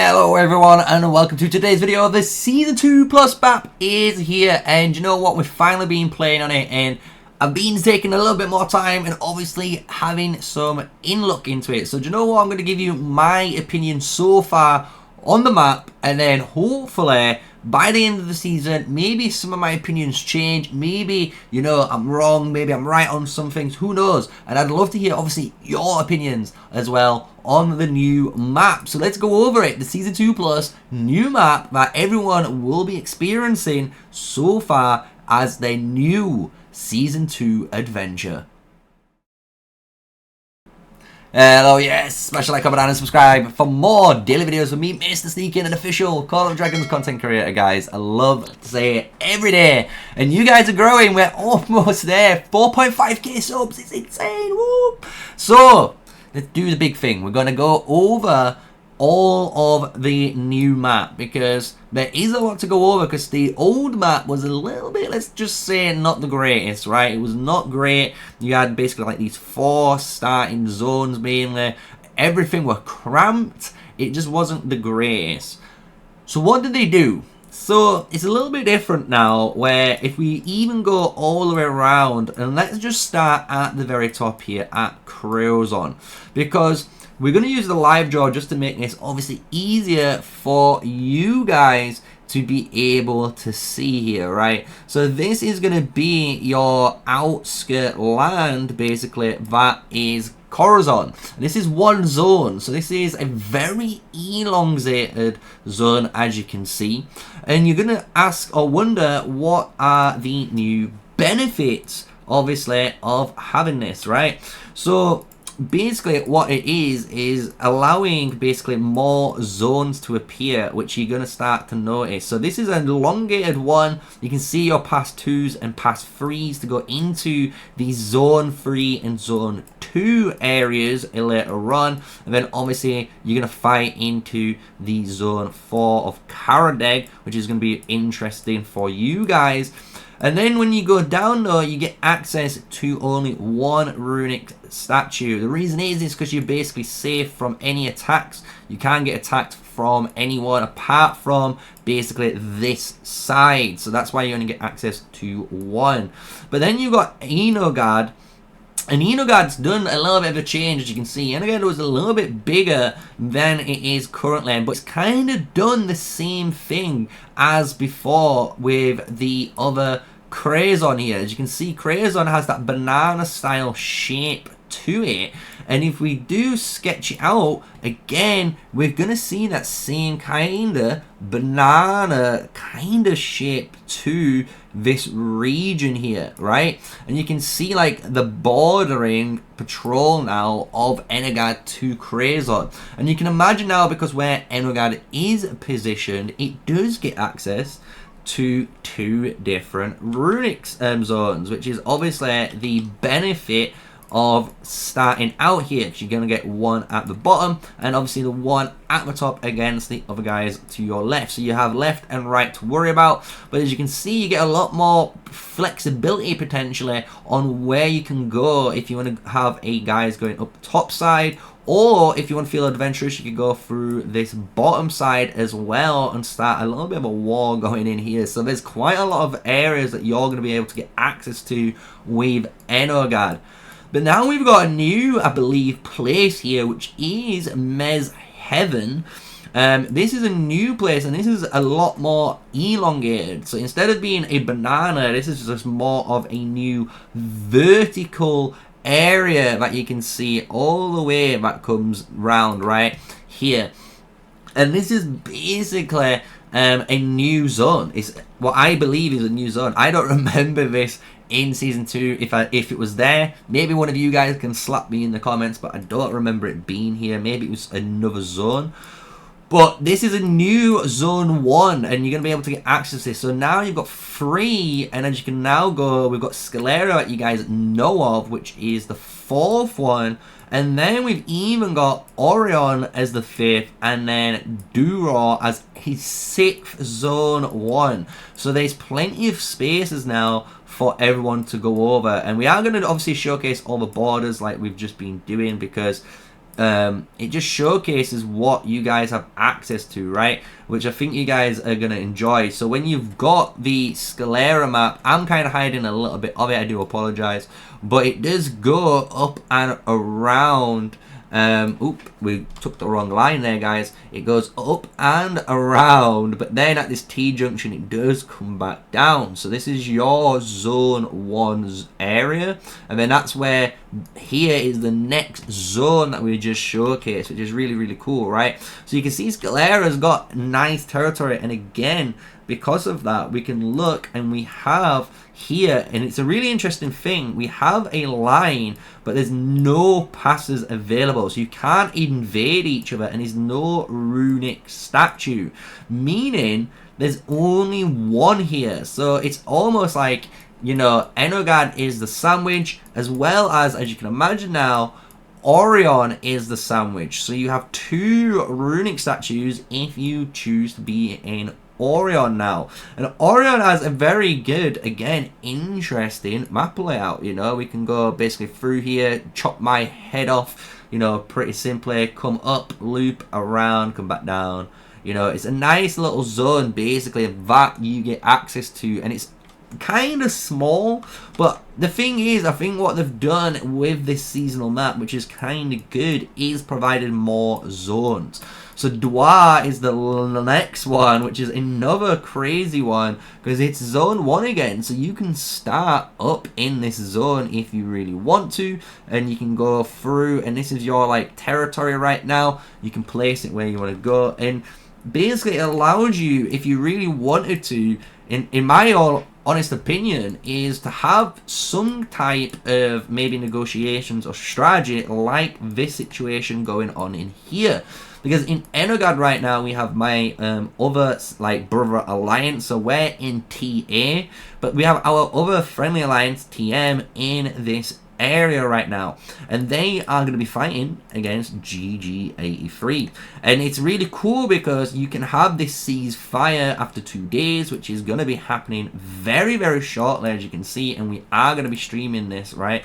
Hello everyone and welcome to today's video. The Season 2 Plus map is here, and you know what, we've finally been playing on it and I've been taking a little bit more time and obviously having some in-look into it. So do you know what, I'm going to give you my opinion so far on the map, and then hopefully by the end of the season maybe some of my opinions change. Maybe, you know, I'm wrong, maybe I'm right on some things, who knows. And I'd love to hear obviously your opinions as well on the new map. So let's go over it. The Season 2 Plus new map that everyone will be experiencing so far as their new Season 2 adventure. Hello, yes, smash the like, comment, and subscribe for more daily videos with me, MrSneakyy, an official Call of Dragons content creator, guys. I love to say it every day. And you guys are growing, we're almost there. 4.5k subs, it's insane, whoop. So, let's do the big thing. We're going to go over all of the new map, because there is a lot to go over, because the old map was a little bit, let's just say, not the greatest, right? It was not great. You had basically like these 4 starting zones mainly. Everything were cramped. It just wasn't the greatest. So what did they do? So it's a little bit different now, where if we even go all the way around, and let's just start at the very top here at Crozon, because we're going to use the live draw just to make this obviously easier for you guys to be able to see here, right? So this is going to be your outskirt land, basically, that is Corazon. This is one zone, so this is a very elongated zone, as you can see. And you're going to ask or wonder, what are the new benefits, obviously, of having this, right? So basically what it is allowing basically more zones to appear, which you're going to start to notice. So this is an elongated one. You can see your pass 2s and pass 3s to go into the zone 3 and zone 2 areas later on, and then obviously you're going to fight into the zone 4 of Karadeg, which is going to be interesting for you guys. And then when you go down though, you get access to only one runic statue. The reason is because you're basically safe from any attacks. You can't get attacked from anyone apart from basically this side. So that's why you only get access to one. But then you've got Enogard. And Enogard's done a little bit of a change, as you can see. Enogard was a little bit bigger than it is currently, but it's kind of done the same thing as before with the other Crozon here. As you can see, Crozon has that banana style shape to it, and if we do sketch it out again, we're gonna see that same kind of banana kind of shape to this region here, right? And you can see like the bordering patrol now of Enogard to Crozon, and you can imagine now, because where Enogard is positioned, it does get access to 2 different runic zones, which is obviously the benefit of starting out here, because you're going to get one at the bottom and obviously the one at the top against the other guys to your left. So you have left and right to worry about, but as you can see, you get a lot more flexibility potentially on where you can go if you want to have a guys going up the top side, or if you want to feel adventurous, you can go through this bottom side as well and start a little bit of a war going in here. So there's quite a lot of areas that you're going to be able to get access to with Enogard. But now we've got a new, I believe, place here, which is Mez Heaven. This is a new place, and this is a lot more elongated. So instead of being a banana, this is just more of a new vertical area that you can see all the way that comes round right here. And this is basically a new zone. It's what I believe is a new zone. I don't remember this in Season 2. If it was there, maybe one of you guys can slap me in the comments, but I don't remember it being here. Maybe it was another zone. But this is a new Zone 1, and you're going to be able to get access to this. So now you've got 3, and as you can now go, we've got Scalera that you guys know of, which is the 4th one. And then we've even got Orion as the 5th, and then Duro as his 6th Zone 1. So there's plenty of spaces now for everyone to go over. And we are going to obviously showcase all the borders like we've just been doing, because it just showcases what you guys have access to, right? Which I think you guys are going to enjoy. So when you've got the Scalera map, I'm kind of hiding a little bit of it, I do apologize, but it does go up and around. We took the wrong line there, guys. It goes up and around, but then at this T-junction, it does come back down. So this is your Zone 1's area, and then that's where here is the next zone that we just showcased, which is really, really cool, right? So you can see Scalera's got nice territory, and again, because of that, we can look and we have here, and it's a really interesting thing, we have a line, but there's no passes available, so you can't invade each other, and there's no runic statue, meaning there's only one here. So it's almost like, you know, Enogad is the sandwich, as well as you can imagine now, Orion is the sandwich. So you have two runic statues if you choose to be in Orion now. And Orion has a very good, again, interesting map layout. You know, we can go basically through here, chop my head off, you know, pretty simply, come up, loop around, come back down. You know, it's a nice little zone basically that you get access to, and it's kind of small, but the thing is, I think what they've done with this seasonal map, which is kind of good, is provided more zones. So Dwa is the next one, which is another crazy one, because it's zone 1 again, so you can start up in this zone if you really want to, and you can go through, and this is your like territory right now. You can place it where you want to go, and basically it allows you, if you really wanted to, in my honest opinion, is to have some type of maybe negotiations or strategy like this situation going on in here. Because in Enogad right now, we have my other like brother alliance, so we're in TA, but we have our other friendly alliance, TM, in this area right now, and they are going to be fighting against GG83, and it's really cool because you can have this ceasefire after 2 days, which is going to be happening very, very shortly, as you can see, and we are going to be streaming this, right,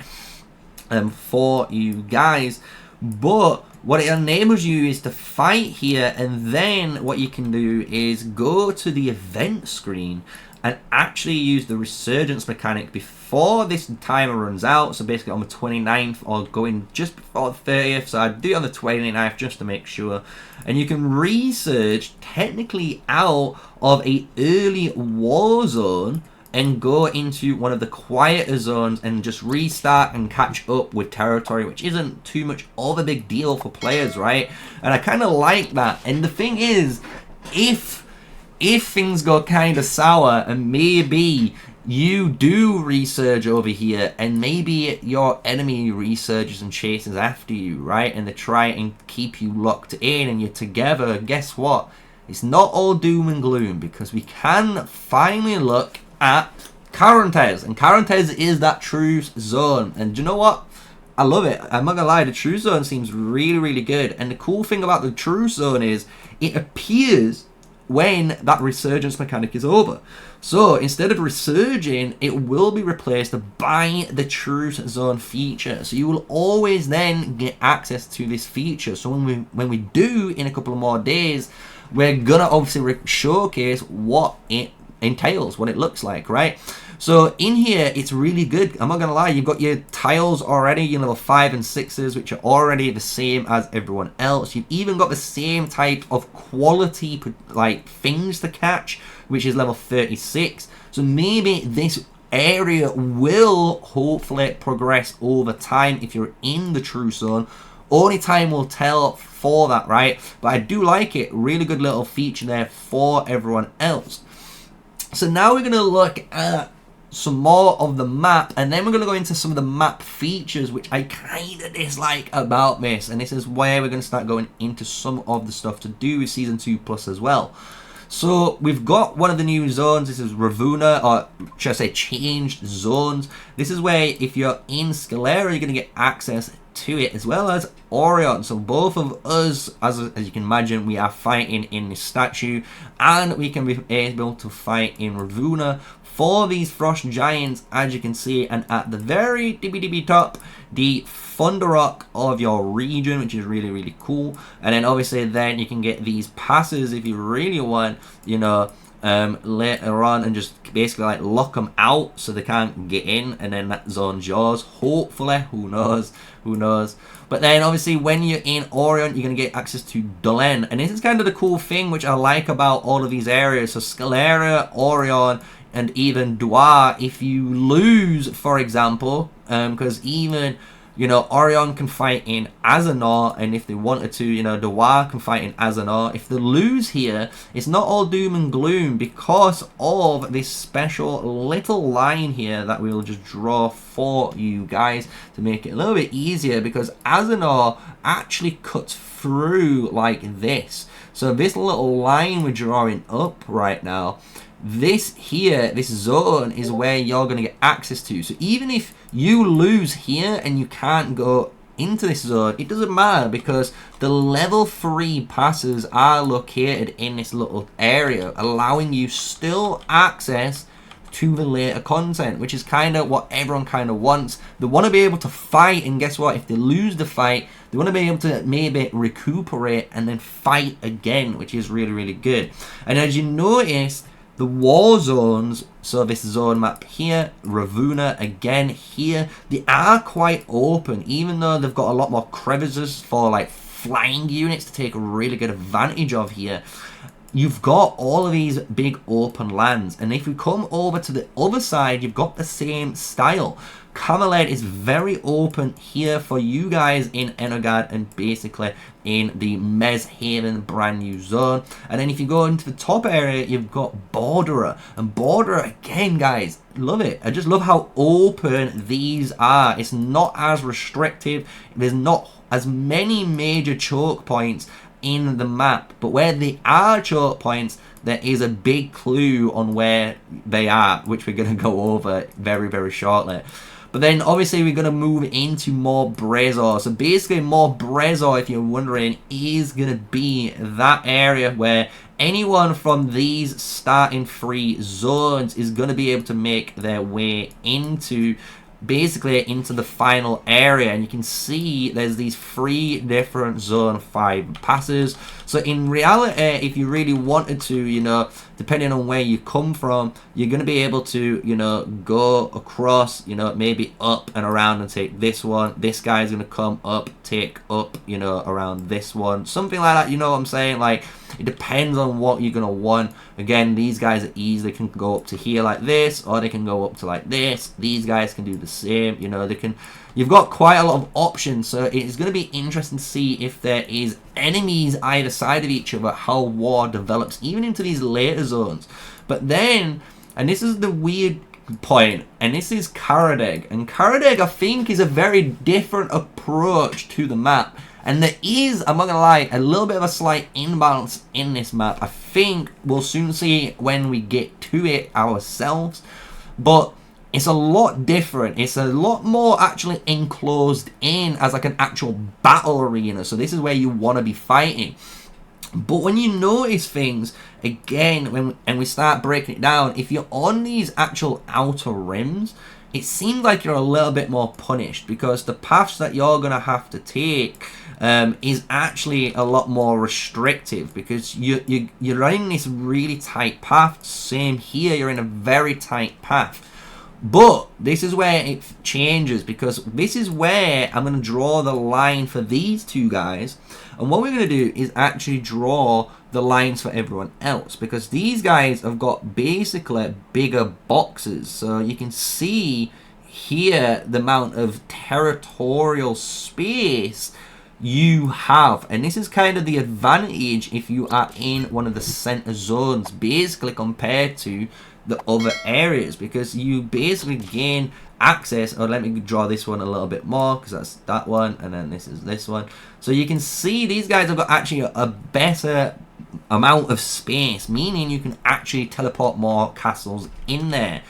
for you guys. But what it enables you is to fight here, and then what you can do is go to the event screen and actually use the resurgence mechanic before this timer runs out. So basically on the 29th, or going just before the 30th, so I do it on the 29th just to make sure, and you can resurge technically out of a early war zone and go into one of the quieter zones and just restart and catch up with territory, which isn't too much of a big deal for players, right? And I kind of like that. And the thing is, if things go kind of sour and maybe you do resurge over here and maybe your enemy resurges and chases after you, right, and they try and keep you locked in and you're together, guess what? It's not all doom and gloom, because we can finally look at Carantez, and Carantez is that truce zone, and do you know what? I love it. I'm not gonna lie, the truce zone seems really, really good, and the cool thing about the truce zone is it appears when that resurgence mechanic is over. So instead of resurging, it will be replaced by the truce zone feature. So you will always then get access to this feature. So when we do in a couple of more days, we're gonna obviously showcase what it entails, what it looks like, right? So in here, it's really good. I'm not gonna lie, you've got your tiles already, your level 5 and 6s, which are already the same as everyone else. You've even got the same type of quality like things to catch, which is level 36. So maybe this area will hopefully progress over time if you're in the true zone. Only time will tell for that, right? But I do like it. Really good little feature there for everyone else. So now we're going to look at some more of the map, and then we're going to go into some of the map features which I kind of dislike about this, and this is where we're going to start going into some of the stuff to do with Season 2 Plus as well. So we've got one of the new zones. This is Ravuna, or should I say changed zones. This is where if you're in Scalera, you're going to get access to it, as well as Orion. So both of us, as you can imagine, we are fighting in this statue, and we can be able to fight in Ravuna for these frost giants, as you can see. And at the very tippy top, the Thunder Rock of your region, which is really, really cool. And then obviously then you can get these passes if you really want, you know, later on, and just basically like lock them out so they can't get in, and then that zone's yours, hopefully. Who knows. But then obviously when you're in Orion, you're going to get access to Delen, and this is kind of the cool thing which I like about all of these areas. So Scalera, Orion, and even Dua, if you lose, for example, because even, you know, Orion can fight in Azanor, and if they wanted to, you know, Dua can fight in Azanor. If they lose here, it's not all doom and gloom because of this special little line here that we'll just draw for you guys to make it a little bit easier, because Azanor actually cuts through like this. So this little line we're drawing up right now, this here, this zone is where you're going to get access to. So even if you lose here and you can't go into this zone, it doesn't matter, because the level 3 passes are located in this little area, allowing you still access to the later content, which is kind of what everyone kind of wants. They want to be able to fight, and guess what? If they lose the fight, they want to be able to maybe recuperate and then fight again, which is really, really good. And as you notice, the war zones, so this zone map here, Ravuna again here, they are quite open, even though they've got a lot more crevices for like flying units to take really good advantage of here. You've got all of these big open lands, and if we come over to the other side, you've got the same style. Camelid is very open here for you guys in Enogard and basically in the Meshaven brand new zone. And then if you go into the top area, you've got Borderer. And Borderer, again, guys, love it. I just love how open these are. It's not as restrictive. There's not as many major choke points in the map, but where they are choke points, there is a big clue on where they are, which we're going to go over very, very shortly. But then obviously we're going to move into more Brezor. So basically more Brezor, if you're wondering, is going to be that area where anyone from these starting 3 zones is going to be able to make their way into basically into the final area. And you can see there's these 3 different zone 5 passes. So in reality, if you really wanted to, you know, depending on where you come from, you're going to be able to, you know, go across, you know, maybe up and around and take this one. This guy's going to come up, take up, you know, around this one, something like that. You know what I'm saying? Like, it depends on what you're going to want. Again, these guys are easy. They can go up to here like this, or they can go up to like this. These guys can do the same. You know, they can. You've got quite a lot of options, so it's going to be interesting to see if there is enemies either side of each other, how war develops, even into these later zones. But then, and this is the weird point, and this is Karadeg. And Karadeg, I think, is a very different approach to the map. And there is, I'm not going to lie, a little bit of a slight imbalance in this map. I think we'll soon see when we get to it ourselves. But it's a lot different. It's a lot more actually enclosed in as like an actual battle arena. So this is where you want to be fighting. But when you notice things, again, and we start breaking it down, if you're on these actual outer rims, it seems like you're a little bit more punished, because the paths that you're going to have to take is actually a lot more restrictive, because you're running this really tight path. Same here, you're in a very tight path. But this is where it changes, because this is where I'm going to draw the line for these 2 guys. And what we're going to do is actually draw the lines for everyone else, because these guys have got basically bigger boxes. So you can see here the amount of territorial space you have, and this is kind of the advantage if you are in one of the center zones, basically compared to the other areas, because you basically gain access. Or let me draw this one a little bit more, because that's that one, and then this is this one. So you can see these guys have got actually a better amount of space, meaning you can actually teleport more castles in there.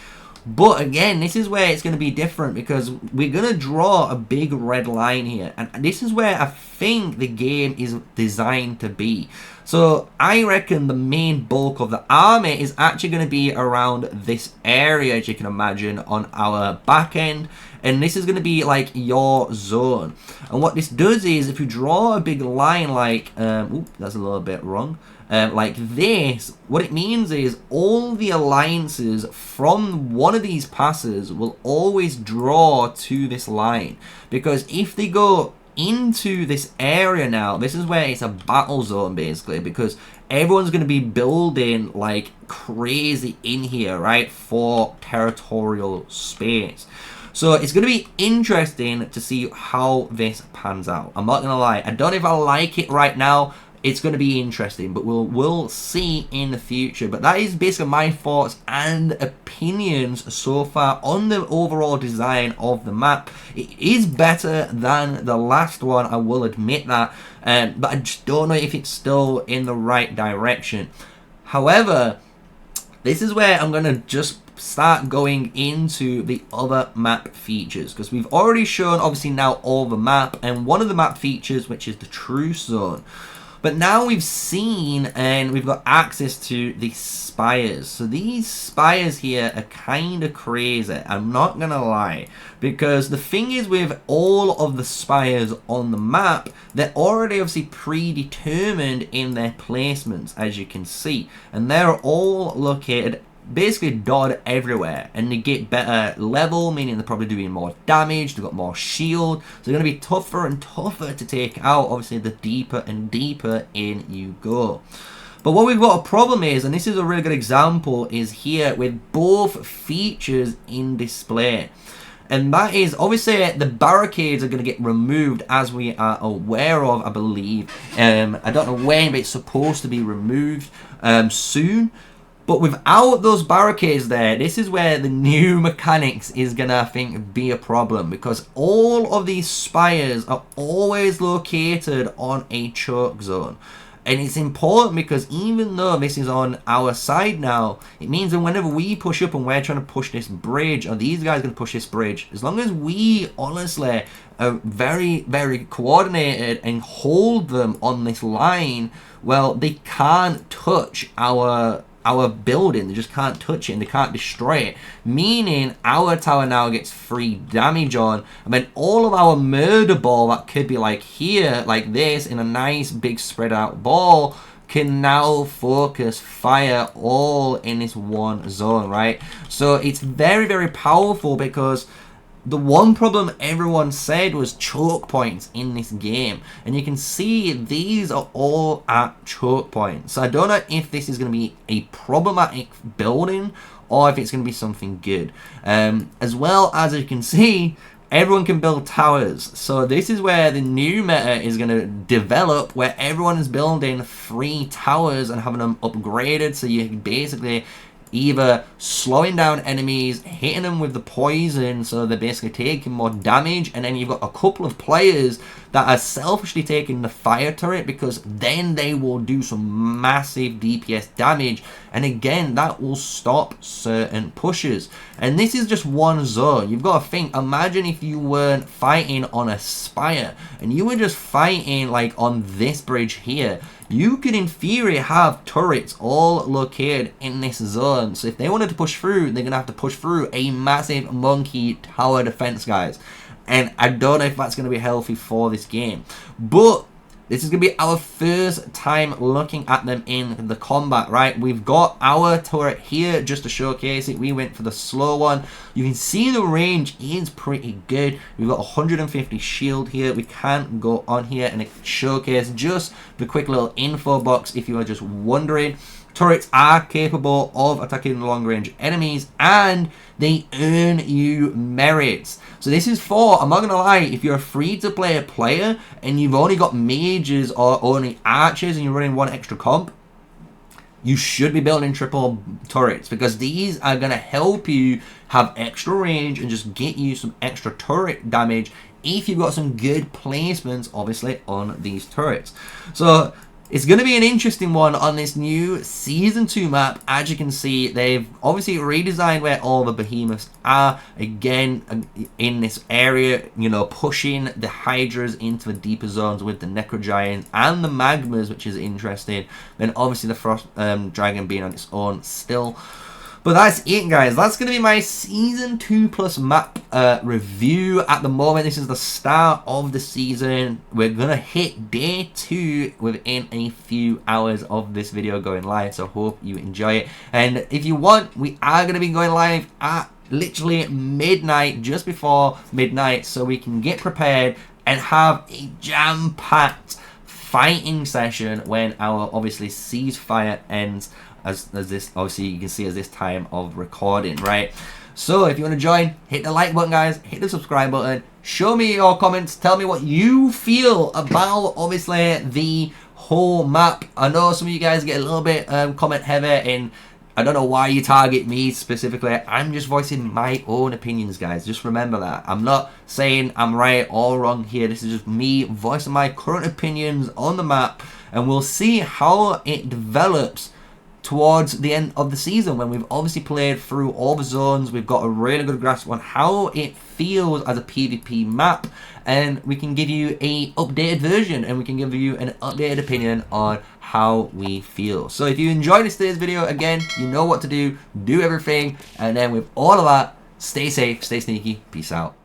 But again, this is where it's going to be different because we're going to draw a big red line here. And this is where I think the game is designed to be. So I reckon the main bulk of the army is actually going to be around this area, as you can imagine, on our back end. And this is going to be like your zone. And what this does is if you draw a big line like, oops, that's a little bit wrong. Like this, what it means is all the alliances from one of these passes will always draw to this line. Because if they go into this area now, this is where it's a battle zone basically, because everyone's going to be building like crazy in here, right, for territorial space. So it's going to be interesting to see how this pans out. I'm not going to lie, I don't know if I like it right now. It's going to be interesting, but we'll see in the future. But that is basically my thoughts and opinions so far on the overall design of the map. It is better than the last one, I will admit that, but I just don't know if it's still in the right direction. However, this is where I'm going to just start going into the other map features, because we've already shown obviously now all the map and one of the map features, which is the truce zone. But now we've seen and we've got access to the spires. So these spires here are kind of crazy, I'm not going to lie. Because the thing is with all of the spires on the map, they're already obviously predetermined in their placements, as you can see. And they're all located basically dotted everywhere, and they get better level, meaning they're probably doing more damage, they've got more shield, so they're going to be tougher and tougher to take out, obviously the deeper and deeper in you go. But what we've got a problem is, and this is a really good example, is here with both features in display. And that is, obviously, the barricades are going to get removed, as we are aware of, I believe. I don't know when, but it's supposed to be removed soon. But without those barricades there, this is where the new mechanics is going to, I think, be a problem. Because all of these spires are always located on a choke zone. And it's important because even though this is on our side now, it means that whenever we push up and we're trying to push this bridge, or these guys are going to push this bridge, as long as we honestly are very, very coordinated and hold them on this line, well, they can't touch our building. They just can't touch it and they can't destroy it, meaning our tower now gets free damage on, and then all of our murder ball that could be like here, like this, in a nice big spread out ball, can now focus fire all in this one zone, right? So it's very, very powerful, because the one problem everyone said was choke points in this game. And you can see these are all at choke points. So I don't know if this is going to be a problematic building or if it's going to be something good. As well as you can see, everyone can build towers. So this is where the new meta is going to develop, where everyone is building 3 towers and having them upgraded. So you basically either slowing down enemies, hitting them with the poison, so they're basically taking more damage, and then you've got a couple of players that are selfishly taking the fire turret, because then they will do some massive DPS damage, and again, that will stop certain pushes. And this is just one zone. You've got to think, imagine if you weren't fighting on a spire, and you were just fighting like on this bridge here. You could in theory have turrets all located in this zone. So if they wanted to push through, they're going to have to push through a massive monkey tower defense, guys. And I don't know if that's going to be healthy for this game. But this is going to be our first time looking at them in the combat, right? We've got our turret here just to showcase it. We went for the slow one. You can see the range is pretty good. We've got 150 shield here. We can go on here and showcase just the quick little info box if you are just wondering. Turrets are capable of attacking long-range enemies, and they earn you merits. So this is for, I'm not going to lie, if you're a free-to-play player and you've only got mages or only archers and you're running one extra comp, you should be building triple turrets, because these are going to help you have extra range and just get you some extra turret damage if you've got some good placements, obviously, on these turrets. So It's going to be an interesting one on this new Season 2 map. As you can see, they've obviously redesigned where all the behemoths are. Again, in this area, you know, pushing the Hydras into the deeper zones with the Necro Giants and the Magmas, which is interesting. Then obviously the Frost Dragon being on its own still. But that's it, guys. That's going to be my Season 2 Plus map review. At the moment, this is the start of the season. We're going to hit day 2 within a few hours of this video going live. So hope you enjoy it. And if you want, we are going to be going live at literally midnight, just before midnight, so we can get prepared and have a jam-packed fighting session when our, obviously, ceasefire ends. As this, obviously, you can see as this time of recording, right? So if you want to join, hit the like button, guys. Hit the subscribe button. Show me your comments. Tell me what you feel about, obviously, the whole map. I know some of you guys get a little bit comment heavy, and I don't know why you target me specifically. I'm just voicing my own opinions, guys. Just remember that. I'm not saying I'm right or wrong here. This is just me voicing my current opinions on the map, and we'll see how it develops towards the end of the season, when we've obviously played through all the zones. We've got a really good grasp on how it feels as a PvP map, and we can give you a updated version, and we can give you an updated opinion on how we feel. So if you enjoyed today's video, again, you know what to do. Do everything, and then with all of that, stay safe, stay sneaky. Peace out.